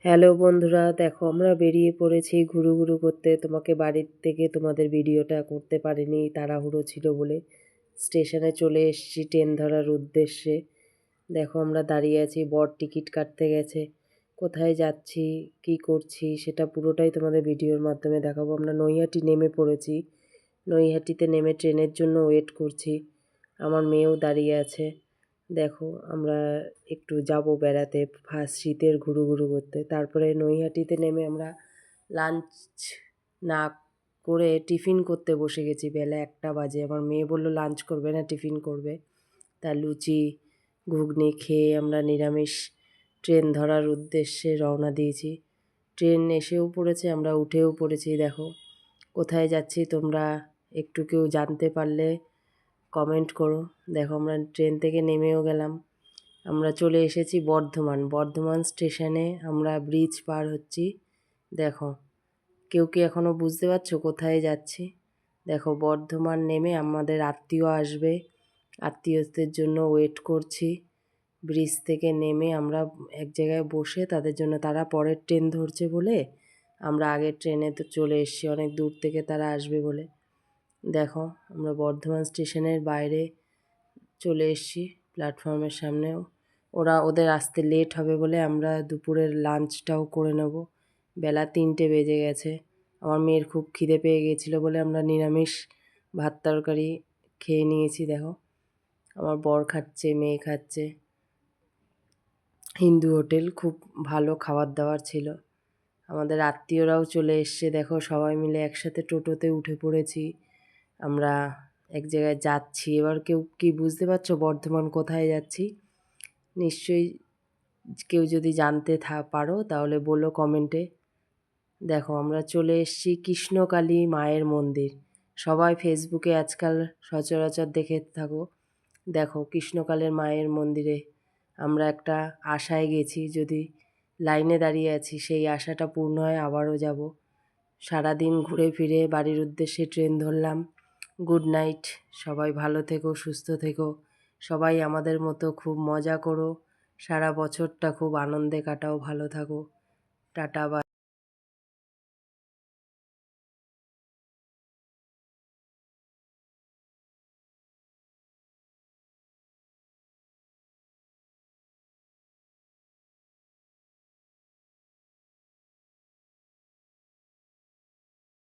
Hello বন্ধুরা, দেখো আমরা বেরিয়ে পড়েছি ঘুরু ঘুরু করতে। তোমাকে বাড়ির থেকে তোমাদের ভিডিওটা করতে পারিনি, তাড়াহুড়ো ছিল বলে। স্টেশনে চলে এসেছি ট্রেন ধরার উদ্দেশ্যে। দেখো আমরা দাঁড়িয়ে আছি, বর টিকিট কাটতে গেছে। কোথায় যাচ্ছি, কি করছি সেটা পুরোটাই তোমাদের ভিডিওর মাধ্যমে দেখাবো। আমরা নৈহাটি নেমে পড়েছি। নৈহাটিতে নেমে ট্রেনের জন্য ওয়েট করছি। আমার মেয়েও দাঁড়িয়ে আছে। দেখো আমরা একটু যাব বেড়াতে, ফার্স্ট শীতের ঘুরু ঘুরু করতে। তারপরে নৈহাটিতে নেমে আমরা লাঞ্চ না করে টিফিন করতে বসে গেছি। বেলা 1টা বাজে। আমার মেয়ে বলল লাঞ্চ করবে না, টিফিন করবে। তা লুচি ঘুগনি খেয়ে আমরা নিরামিষ ট্রেন ধরার উদ্দেশ্যে রওনা দিয়েছি। ট্রেন এসেও পড়েছে, আমরা উঠেও পড়েছি। দেখো কোথায় যাচ্ছি তোমরা একটু কেউ জানতে পারলে কমেন্ট করো। দেখো আমরা ট্রেন থেকে নেমেও গেলাম। আমরা চলে এসেছি বর্ধমান স্টেশনে। আমরা ব্রিজ পার হচ্ছি। দেখো কেউ কি এখনও বুঝতে পারছো কোথায় যাচ্ছি? দেখো বর্ধমান নেমে আমাদের আত্মীয় আসবে, আত্মীয়দের জন্য ওয়েট করছি। ব্রিজ থেকে নেমে আমরা এক জায়গায় বসে তাদের জন্য, তারা পরের ট্রেন ধরছে বলে আমরা আগের ট্রেনে তো চলে এসেছি, অনেক দূর থেকে তারা আসবে বলে। দেখো আমরা বর্ধমান স্টেশনের বাইরে চলে এসেছি, প্ল্যাটফর্মের সামনেও। ওদের আসতে লেট হবে বলে আমরা দুপুরের লাঞ্চটাও করে নেব। বেলা 3টে বেজে গেছে। আমার মেয়ের খুব খিদে পেয়ে গিয়েছিলো বলে আমরা নিরামিষ ভাত তরকারি খেয়ে নিয়েছি। দেখো আমার বর খাচ্ছে, মেয়ে খাচ্ছে। হিন্দু হোটেল, খুব ভালো খাবার দাবার ছিল। আমাদের আত্মীয়রাও চলে এসছে। দেখো সবাই মিলে একসাথে টোটোতে উঠে পড়েছি। আমরা এক জায়গায় যাচ্ছি। এবার কেউ কি বুঝতে পারছো বর্ধমান কোথায় যাচ্ছি? নিশ্চয়ই কেউ যদি জানতে পারো তাহলে বলো কমেন্টে। দেখো আমরা চলে এসেছি কৃষ্ণকালী মায়ের মন্দির। সবাই ফেসবুকে আজকাল সচরাচর দেখে থাকো। দেখো কৃষ্ণকালের মায়ের মন্দিরে আমরা একটা আশায় গেছি, যদি লাইনে দাঁড়িয়ে আছি সেই আশাটা পূর্ণ হয়, আবারও যাব। সারাদিন ঘুরে ফিরে বাড়ির উদ্দেশ্যে ট্রেন ধরলাম। গুড নাইট, সবাই ভালো থেকো, সুস্থ থেকো। সবাই আমাদের মতো খুব মজা করো, সারা বছরটা খুব আনন্দে কাটাও, ভালো থাকো। Tata, by.